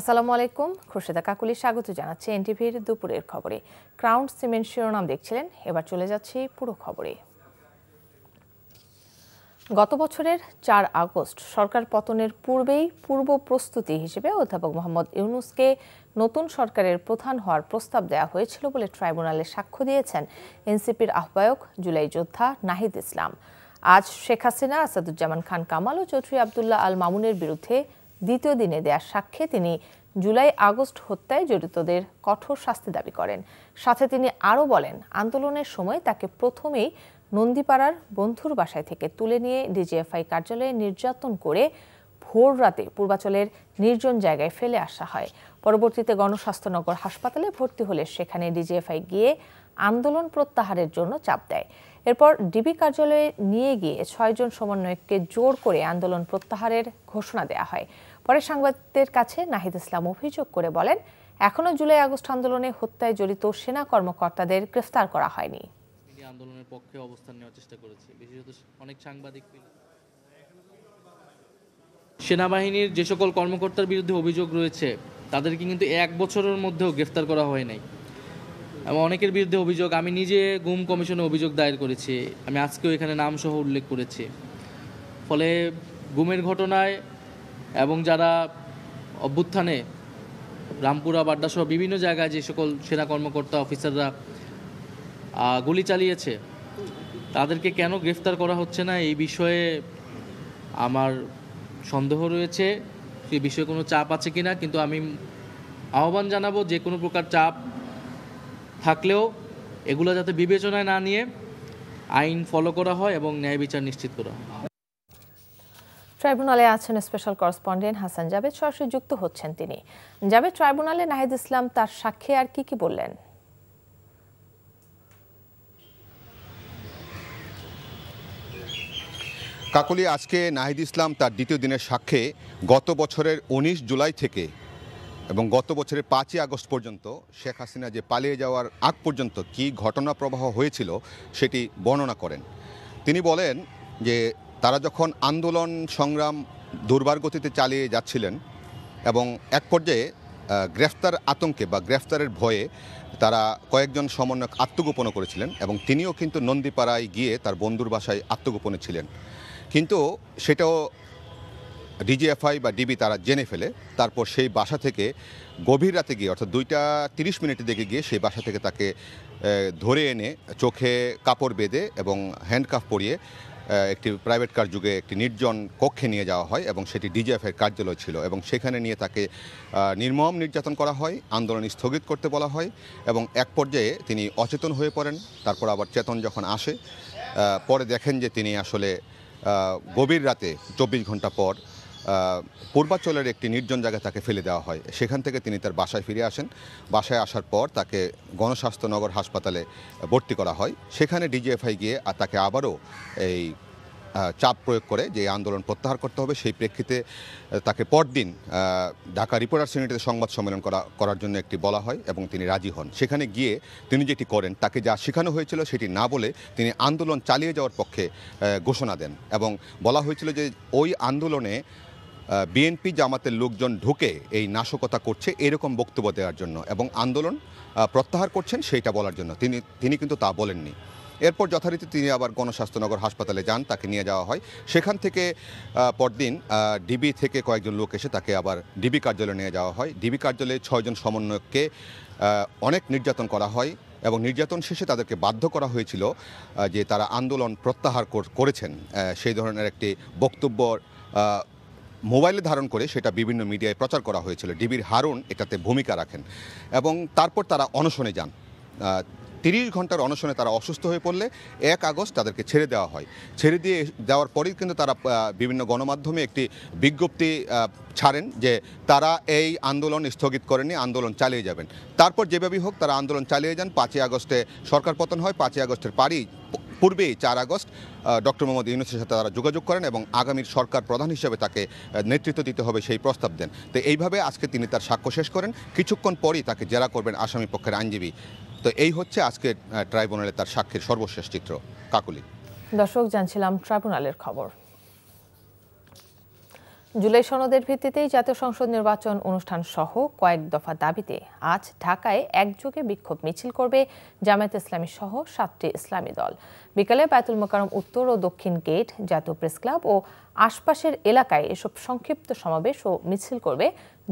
আসসালামু আলাইকুম, খুরশেদা কাকুলি স্বাগত জানাচ্ছি এনটিভির দুপুরের খবরে। ক্রাউন সিমেন্ট শিরোনাম দেখছিলেন, এবার চলে যাচ্ছি পুরো খবরে। গত বছরের ৪ আগস্ট সরকার পতনের পূর্বেই পূর্ব প্রস্তুতি হিসেবে অধ্যাপক মোহাম্মদ ইউনূসকে নতুন সরকারের প্রধান হওয়ার প্রস্তাব দেওয়া হয়েছিল বলে ট্রাইব্যুনালে সাক্ষ্য দিয়েছেন এনসিপির আহ্বায়ক জুলাই যোদ্ধা নাহিদ ইসলাম। আজ শেখ হাসিনা, আসাদুজ্জামান খান কামাল ও চৌধুরী আবদুল্লাহ আল মামুনের বিরুদ্ধে দ্বিতীয় দিনে দেয়া সাক্ষ্যে তিনি জুলাই আগস্ট হত্যায় জড়িতদের কঠোর শাস্তি দাবি করেন। সাথে তিনি আরও বলেন, আন্দোলনের সময় তাকে প্রথমেই নন্দীপাড়ার বন্ধুর বাসায় থেকে তুলে নিয়ে ডিজিএফআই কার্যালয়ে নির্যাতন করে ভোর রাতে পূর্বাচলের নির্জন জায়গায় ফেলে আসা হয়। পরবর্তীতে গণস্বাস্থ্যনগর হাসপাতালে ভর্তি হলে সেখানে ডিজিএফআই গিয়ে আন্দোলন প্রত্যাহারের জন্য চাপ দেয়। এরপর ডিবি কার্যালয়ে নিয়ে গিয়ে ৬ জন সমন্বয়ককে জোর করে আন্দোলন প্রত্যাহারের ঘোষণা দেওয়া হয়। পরে সাংবাদিকদের কাছে নাহিদ ইসলাম অভিযোগ করে বলেন, এখনো জুলাই আগস্ট আন্দোলনে হত্যায় জড়িত সেনা কর্মকর্তাদের গ্রেফতার করা হয়নি। আন্দোলনের পক্ষে অবস্থান নেওয়ার চেষ্টা করেছে, বিশেষত অনেক সাংবাদিক সেনাবাহিনীর যে সকল কর্মকর্তার বিরুদ্ধে অভিযোগ রয়েছে তাদেরকে কিন্তু 1 বছরের মধ্যেও গ্রেফতার করা হয় নাই। এবং অনেকের বিরুদ্ধে অভিযোগ, আমি নিজে গুম কমিশনে অভিযোগ দায়ের করেছি, আমি আজকেও এখানে নামসহ উল্লেখ করেছি। ফলে গুমের ঘটনায় এবং যারা অভ্যুত্থানে রামপুরা, বাড্ডাসহ বিভিন্ন জায়গায় যে সকল সেনা কর্মকর্তা অফিসাররা গুলি চালিয়েছে তাদেরকে কেন গ্রেফতার করা হচ্ছে না, এই বিষয়ে আমার সন্দেহ রয়েছে। সেই বিষয়ে কোনো চাপ আছে কিনা, কিন্তু আমি আহ্বান জানাবো যে কোনো প্রকার চাপ থাকলেও এগুলো যাতে বিবেচনায় না নিয়ে আইন ফলো করা হয় এবং ন্যায় বিচার নিশ্চিত করা হয়। ট্রাইব্যুনালে আছেন স্পেশাল করেসপন্ডেন্ট হাসান জাবেদ, সরাসরি যুক্ত হচ্ছেন তিনি। জাবেদ, ট্রাইব্যুনালে নাহিদ ইসলাম তার সাক্ষ্যে আর কি বললেন? কাকলি, আজকে নাহিদ ইসলাম তার দ্বিতীয় দিনের সাক্ষ্যে গত বছরের ১৯ জুলাই থেকে এবং গত বছরের ৫ই আগস্ট পর্যন্ত শেখ হাসিনা যে পালিয়ে যাওয়ার আগ পর্যন্ত কি ঘটনা প্রবাহ হয়েছিল সেটি বর্ণনা করেন। তিনি বলেন যে তারা যখন আন্দোলন সংগ্রাম দুর্বার গতিতে চালিয়ে যাচ্ছিলেন এবং এক পর্যায়ে গ্রেফতার আতঙ্কে বা গ্রেফতারের ভয়ে তারা কয়েকজন সমন্বয়ক আত্মগোপনও করেছিলেন এবং তিনিও কিন্তু নন্দীপাড়ায় গিয়ে তার বন্ধুর বাসায় আত্মগোপনে ছিলেন। কিন্তু সেটাও ডিজিএফআই বা ডিবি তারা জেনে ফেলে। তারপর সেই বাসা থেকে গভীর রাতে গিয়ে, অর্থাৎ 2টা 30 মিনিটের দিকে গিয়ে সেই বাসা থেকে তাকে ধরে এনে চোখে কাপড় বেঁধে এবং হ্যান্ডকাফ পরিয়ে একটি প্রাইভেট কার যুগে একটি নির্জন কক্ষে নিয়ে যাওয়া হয় এবং সেটি ডিজিএফআইয়ের কার্যালয় ছিল এবং সেখানে নিয়ে তাকে নির্মম নির্যাতন করা হয়, আন্দোলন স্থগিত করতে বলা হয় এবং এক পর্যায়ে তিনি অচেতন হয়ে পড়েন। তারপর আবার চেতন যখন আসে, পরে দেখেন যে তিনি আসলে গভীর রাতে 24 ঘন্টা পর পূর্বাচলের একটি নির্জন জায়গায় তাকে ফেলে দেওয়া হয়। সেখান থেকে তিনি তার বাসায় ফিরে আসেন। বাসায় আসার পর তাকে গণস্বাস্থ্যনগর হাসপাতালে ভর্তি করা হয়। সেখানে ডিজিএফআই গিয়ে তাকে আবারও এই চাপ প্রয়োগ করে যে আন্দোলন প্রত্যাহার করতে হবে। সেই প্রেক্ষিতে তাকে পরদিন ঢাকা রিপোর্টার্স ইউনিটিতে সংবাদ সম্মেলন করার জন্য একটি বলা হয় এবং তিনি রাজি হন। সেখানে গিয়ে তিনি যেটি করেন, তাকে যা শেখানো হয়েছিল সেটি না বলে তিনি আন্দোলন চালিয়ে যাওয়ার পক্ষে ঘোষণা দেন এবং বলা হয়েছিল যে ওই আন্দোলনে বিএনপি জামাতের লোকজন ঢুকে এই নাশকতা করছে এরকম বক্তব্য দেওয়ার জন্য এবং আন্দোলন প্রত্যাহার করছেন সেইটা বলার জন্য। তিনি কিন্তু তা বলেননি। এরপর যথারীতি তিনি আবার গণস্বাস্থ্যনগর হাসপাতালে যান, তাকে নিয়ে যাওয়া হয়। সেখান থেকে পরদিন ডিবি থেকে কয়েকজন লোক এসে তাকে আবার ডিবি কার্যালয়ে নিয়ে যাওয়া হয়। ডিবি কার্যালয়ে 6 জন সমন্বয়ককে অনেক নির্যাতন করা হয় এবং নির্যাতন শেষে তাদেরকে বাধ্য করা হয়েছিল যে তারা আন্দোলন প্রত্যাহার করেছেন সেই ধরনের একটি বক্তব্য মোবাইলে ধারণ করে সেটা বিভিন্ন মিডিয়ায় প্রচার করা হয়েছিল। ডিবির হারুন এটাতে ভূমিকা রাখেন এবং তারপর তারা অনশনে যান। 30 ঘন্টার অনশনে তারা অসুস্থ হয়ে পড়লে 1 আগস্ট তাদেরকে ছেড়ে দেওয়া হয়। ছেড়ে দিয়ে দেওয়ার পরেই কিন্তু তারা বিভিন্ন গণমাধ্যমে একটি বিজ্ঞপ্তি ছাড়েন যে তারা এই আন্দোলন স্থগিত করেনি, আন্দোলন চালিয়ে যাবেন। তারপর যেভাবেই হোক তারা আন্দোলন চালিয়ে যান। 5ই আগস্টে সরকার পতন হয়। 5ই আগস্টের পূর্বেই 4 আগস্ট ডক্টর মোহাম্মদ ইউনূসের সাথে তারা যোগাযোগ করেন এবং আগামীর সরকার প্রধান হিসেবে তাকে নেতৃত্ব দিতে হবে সেই প্রস্তাব দেন। তো এইভাবে আজকে তিনি তার সাক্ষ্য শেষ করেন। কিছুক্ষণ পরই তাকে জেরা করবেন আসামি পক্ষের আইনজীবী। তো এই হচ্ছে আজকে ট্রাইব্যুনালে তার সাক্ষীর সর্বশেষ চিত্র। কাকুলি, দর্শক জানছিলাম ট্রাইব্যুনালের খবর। জুলাই সনদের ভিত্তিতেই জাতীয় সংসদ নির্বাচন অনুষ্ঠান সহ কয়েক দফা দাবিতে আজ ঢাকায় একযোগে বিক্ষোভ মিছিল করবে জামায়াতে ইসলামী সহ 7টি ইসলামী দল। বিকালে বায়তুল মোকাররম উত্তর ও দক্ষিণ গেট, জাতীয় প্রেস ক্লাব ও আশপাশের এলাকায় এসব সংক্ষিপ্ত সমাবেশ ও মিছিল করবে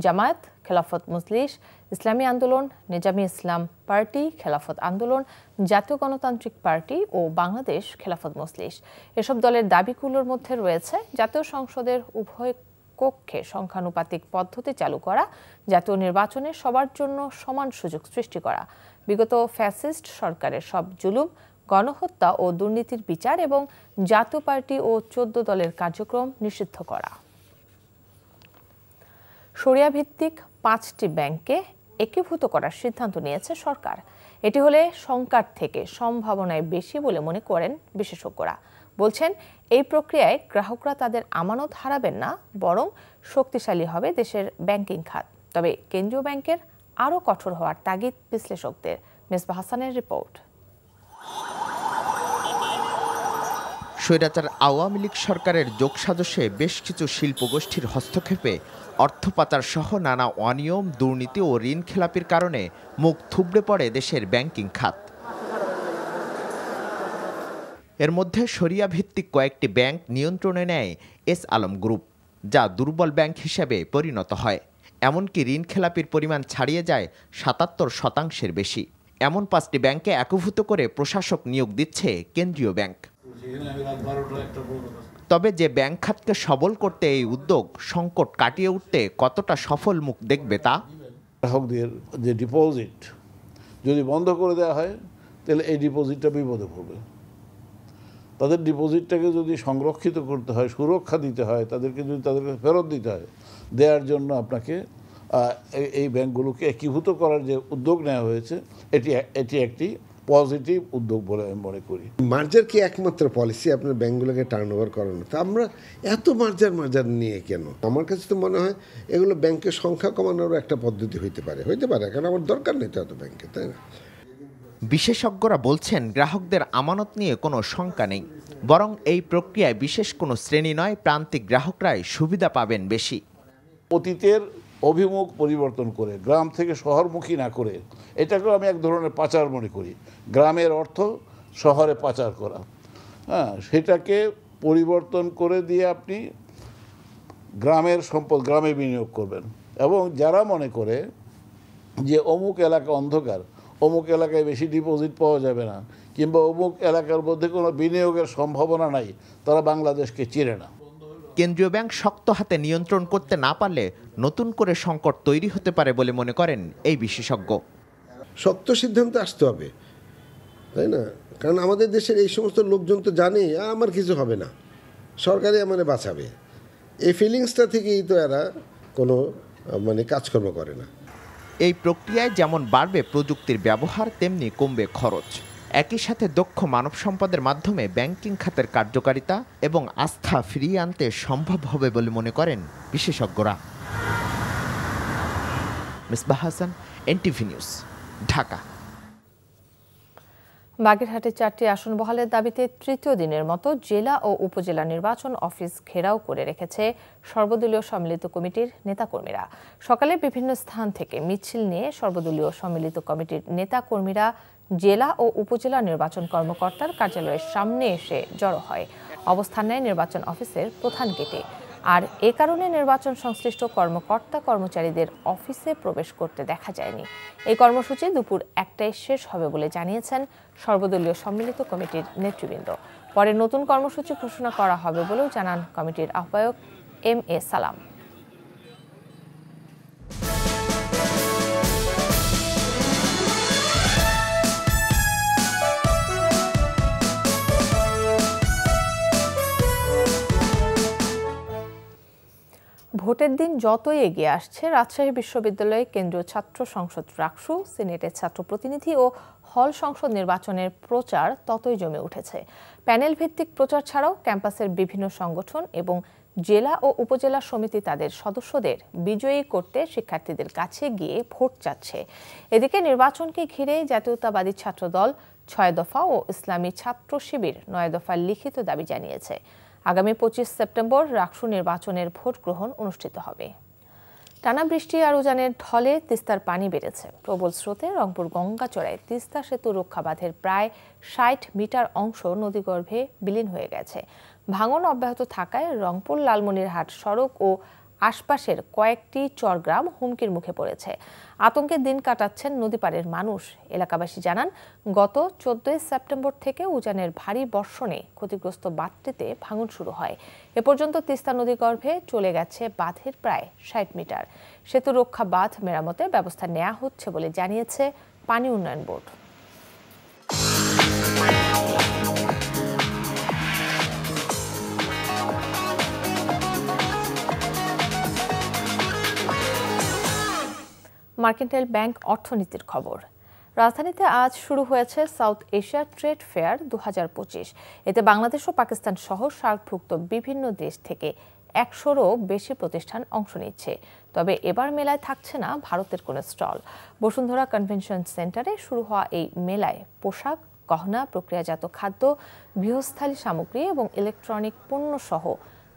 জামায়াত, খেলাফত মজলিস, ইসলামী আন্দোলন, নিজামী ইসলাম পার্টি, খেলাফত আন্দোলন, জাতীয় গণতান্ত্রিক পার্টি ও বাংলাদেশ খেলাফত মজলিস। এসব দলের দাবিগুলোর মধ্যে রয়েছে জাতীয় সংসদের উভয় কক্ষে সংখ্যানুপাতিক পদ্ধতি চালু করা, জাতীয় নির্বাচনে সবার জন্য সমান সুযোগ সৃষ্টি করা, বিগত ফ্যাসিস্ট সরকারের সব জুলুম, গণহত্যা ও দুর্নীতির বিচার এবং জাতীয় পার্টি ও 14 দলের কার্যক্রম নিষিদ্ধ করা। শরিয়া ভিত্তিক 5টি ব্যাংককে একীভূত করার সিদ্ধান্ত নিয়েছে সরকার। এটি হলে শঙ্কার থেকে সম্ভাবনায় বেশি বলে মনে করেন বিশেষজ্ঞরা। বলছেন, এই প্রক্রিয়ায় গ্রাহকরা তাদের আমানত হারাবেন না, বরং শক্তিশালী হবে দেশের ব্যাংকিং খাত। তবে কেন্দ্রীয় ব্যাংকের আরও কঠোর হওয়ার তাগিদ বিশ্লেষকদের। মিসবাহ হাসানের রিপোর্ট। স্বৈরাচার আওয়ামী লীগ সরকারের যোগসাজশে বেশ কিছু শিল্পগোষ্ঠীর হস্তক্ষেপে অর্থ পাচার সহ নানা অনিয়ম, দুর্নীতি ও ঋণ খেলাপির কারণে মুখ থুবড়ে পড়ে দেশের ব্যাংকিং খাত। এর মধ্যে শরিয়া ভিত্তিক কয়েকটি ব্যাংক নিয়ন্ত্রণে নেয় এস আলম গ্রুপ, যা দুর্বল ব্যাংক হিসেবে পরিণত হয়। এমনকি ঋণ খেলাপির পরিমাণ ছাড়িয়ে যায় 77% বেশি। এমন 5টি ব্যাংকে একীভূত করে প্রশাসক নিয়োগ দিচ্ছে কেন্দ্রীয় ব্যাংক। তবে যে ব্যাংক খাতকে সবল করতে এই উদ্যোগ সংকট কাটিয়ে উঠতে কতটা সফল মুখ দেখবে তা গ্রাহকদের যে ডিপোজিট যদি বন্ধ করে দেওয়া হয় তাহলে এই ডিপোজিটটা বিপদে পড়বে। তাদের ডিপোজিটটাকে যদি সংরক্ষিত করতে হয়, সুরক্ষা দিতে হয়, তাদেরকে ফেরত দিতে হয়, দেওয়ার জন্য আপনাকে এই ব্যাংকগুলোকে একীভূত করার যে উদ্যোগ নেওয়া হয়েছে এটি একটি পজিটিভ উদ্যোগ বলে আমি মনে করি। মার্জার কি একমাত্র পলিসি আপনার ব্যাংকগুলোকে টার্ন ওভার করানো? তো আমরা এত মার্জার নিয়ে কেন? আমার কাছে তো মনে হয় এগুলো ব্যাংকের সংখ্যা কমানোরও একটা পদ্ধতি হইতে পারে, কারণ আমার দরকার নেই তো এত ব্যাংকে, তাই না? বিশেষজ্ঞরা বলছেন, গ্রাহকদের আমানত নিয়ে কোনো শঙ্কা নেই, বরং এই প্রক্রিয়ায় বিশেষ কোনো শ্রেণী নয়, প্রান্তিক গ্রাহকরাই সুবিধা পাবেন বেশি। অতীতের অভিমুখ পরিবর্তন করে গ্রাম থেকে শহরমুখী না করে এটাকেও আমি এক ধরনের পাচার মনে করি। গ্রামের অর্থ শহরে পাচার করা, সেটাকে পরিবর্তন করে দিয়ে আপনি গ্রামের সম্পদ গ্রামে বিনিয়োগ করবেন। এবং যারা মনে করে যে অমুক এলাকা অন্ধকার, অমুক এলাকায় বেশি ডিপোজিট পাওয়া যাবে না, কিংবা অমুক এলাকার মধ্যে কোনো বিনিয়োগের সম্ভাবনা নাই, তারা বাংলাদেশকে চিনে না। কেন্দ্রীয় ব্যাংক শক্ত হাতে নিয়ন্ত্রণ করতে না পারলে নতুন করে সংকট তৈরি হতে পারে বলে মনে করেন এই বিশেষজ্ঞ। শক্ত সিদ্ধান্ত আসতে হবে, তাই না? কারণ আমাদের দেশের এই সমস্ত লোকজন তো জানে আমার কিছু হবে না, সরকারই আমাদের বাঁচাবে। এই ফিলিংসটা থেকেই তো এরা কোনো কাজকর্ম করে না। এই প্রক্রিয়ায় যেমন বাড়বে প্রযুক্তির ব্যবহার, তেমনি কমবে খরচ। একই সাথে দক্ষ মানব সম্পদের মাধ্যমে ব্যাংকিং খাতের কার্যকারিতা এবং আস্থা ফিরিয়ে আনতে সম্ভব হবে বলে মনে করেন বিশেষজ্ঞরা। Misbah Hasan, NTV news, Dhaka. বাগেরহাটে 4টি আসন বহালের দাবিতে তৃতীয় দিনের মতো জেলা ও উপজেলা নির্বাচন অফিস ঘেরাও করে রেখেছে সর্বদলীয় সম্মিলিত কমিটির নেতাকর্মীরা। সকালে বিভিন্ন স্থান থেকে মিছিল নিয়ে সর্বদলীয় সম্মিলিত কমিটির নেতাকর্মীরা জেলা ও উপজেলা নির্বাচন কর্মকর্তার কার্যালয়ের সামনে এসে জড়ো হয়। অবস্থান নেয় নির্বাচন অফিসের প্রধান গেটে। আর এ কারণে নির্বাচন সংশ্লিষ্ট কর্মকর্তা কর্মচারীদের অফিসে প্রবেশ করতে দেখা যায়নি। এই কর্মসূচি দুপুর 1টায় শেষ হবে বলে জানিয়েছেন সর্বদলীয় সম্মিলিত কমিটির নেতৃবৃন্দ। পরে নতুন কর্মসূচি ঘোষণা করা হবে বলেও জানান কমিটির আহ্বায়ক MA সালাম। ভোটের দিন যতই এগিয়ে আসছে, রাজশাহী বিশ্ববিদ্যালয়ে কেন্দ্রীয় ছাত্র সংসদ রাকসু, সিনেটের ছাত্র প্রতিনিধি ও হল সংসদ নির্বাচনের প্রচার ততই জমে উঠেছে। প্যানেল ভিত্তিক প্রচার ছাড়াও ক্যাম্পাসের বিভিন্ন সংগঠন এবং জেলা ও উপজেলা সমিতি তাদের সদস্যদের বিজয়ী করতে শিক্ষার্থীদের কাছে গিয়ে ভোট চাচ্ছে। এদিকে নির্বাচনকে ঘিরে জাতীয়তাবাদী ছাত্রদল 6 দফা ও ইসলামী ছাত্র শিবির 9 দফার লিখিত দাবি জানিয়েছে। আগামী 25 সেপ্টেম্বর রাকসু নির্বাচনের ভোট গ্রহণ অনুষ্ঠিত হবে। টানা বৃষ্টি আর উজানের ঢলে তিস্তার পানি বেড়েছে। প্রবল স্রোতে রংপুর গঙ্গাচড়ায় তিস্তা সেতু রক্ষা বাঁধের প্রায় 60 মিটার অংশ নদীগর্ভে বিলীন হয়ে গেছে। ভাঙন অব্যাহত থাকায় রংপুর লালমনিরহাট সড়ক ও আশপাশের কয়েকটি চরগ্রাম হুমকির মুখে পড়েছে। আতঙ্কে দিন কাটাচ্ছেন নদীপাড়ের মানুষ। এলাকাবাসী জানান, গত 14 সেপ্টেম্বর থেকে উজানের ভারী বর্ষণে ক্ষতিগ্রস্ত বাঁধটিতে ভাঙন শুরু হয়। এ পর্যন্ত তিস্তা নদীগর্ভে চলে গেছে বাঁধের প্রায় 60 মিটার। সেতু রক্ষা বাঁধ মেরামতের ব্যবস্থা নেওয়া হচ্ছে বলে জানিয়েছে পানি উন্নয়ন বোর্ড। মার্কেন্টাইল ব্যাংক অর্থনীতির খবর। রাজধানীতে আজ শুরু হয়েছে সাউথ এশিয়া ট্রেড ফেয়ার 2025। এতে বাংলাদেশ ও পাকিস্তান সহ সার্কভুক্ত বিভিন্ন দেশ থেকে 100-রও বেশি প্রতিষ্ঠান অংশ নিচ্ছে। তবে এবার মেলায় থাকছে না ভারতের কোনো স্টল। বসুন্ধরা কনভেনশন সেন্টারে শুরু হওয়া এই মেলায় পোশাক, গহনা, প্রক্রিয়াজাত খাদ্য, গৃহস্থালী সামগ্রী এবং ইলেকট্রনিক পণ্য সহ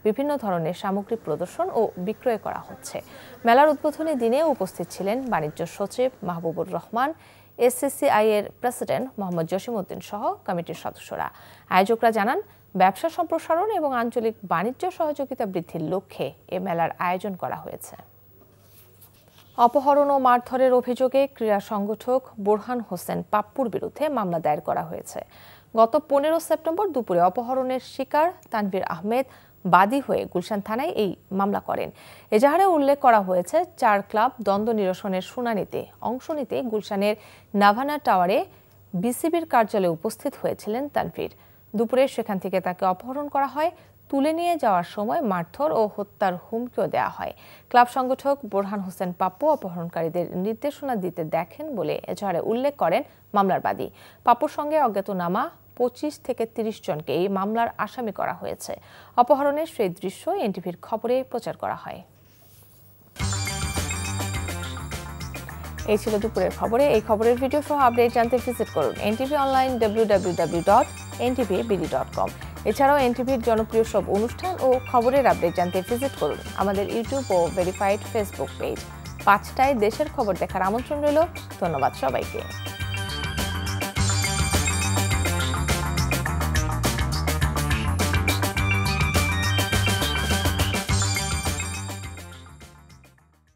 বিভিন্ন ধরনের সামগ্রী প্রদর্শন ও বিক্রয় করা হচ্ছে। মেলার উদ্বোধনী দিনে উপস্থিত ছিলেন বাণিজ্য সচিব মাহবুবুর রহমান, এসসিসিআই এর প্রেসিডেন্ট মোহাম্মদ জসিমউদ্দিন সহ কমিটির সদস্যরা। আয়োজকরা জানান, ব্যবসা সম্প্রসারণ এবং আঞ্চলিক বাণিজ্য সহযোগিতা বৃদ্ধির লক্ষ্যে এ মেলার আয়োজন করা হয়েছে। অপহরণ ও মারধরের অভিযোগে ক্রীড়া সংগঠক বোরহান হোসেন পাপ্পুর বিরুদ্ধে মামলা দায়ের করা হয়েছে। গত 15 সেপ্টেম্বর দুপুরে অপহরণের শিকার তানভীর আহমেদ বাদী হয়ে গুলশান থানায় এই মামলা করেন। এজাহারে উল্লেখ করা হয়েছে, 4 ক্লাব দ্বন্দ্ব নিরসনের শুনানিতে অংশ নিতে গুলশানের নাভানা টাওয়ারে বিসিবির কার্যালয়ে উপস্থিত হয়েছিলেন তানভীর। দুপুরে সেখান থেকে তাকে অপহরণ করা হয়। তুলে নিয়ে যাওয়ার সময় মারধর ও হত্যার হুমকিও দেওয়া হয়। ক্লাব সংগঠক বোরহান হোসেন পাপ্পু অপহরণকারীদের নির্দেশনা দিতে দেখেন বলে এজাহারে উল্লেখ করেন মামলার বাদী। পাপ্পুর সঙ্গে অজ্ঞাতনামা 25 থেকে 30 জনকে এই মামলার আসামি করা হয়েছে। অপহরণের সেই দৃশ্য এনটিভির খবরে প্রচার করা হয়। এই ছিল দুপুরের খবরে। এই খবরের ভিডিও সহ আপডেট জানতে ভিজিট করুন এনটিভি অনলাইন www.ntvbd.com। এছাড়াও এনটিভির জনপ্রিয় সব অনুষ্ঠান ও খবরের আপডেট জানতে ভিজিট করুন আমাদের ইউটিউব ও ভেরিফাইড ফেসবুক পেজ। 5টায় দেশের খবর দেখার আমন্ত্রণ রইল। ধন্যবাদ সবাইকে।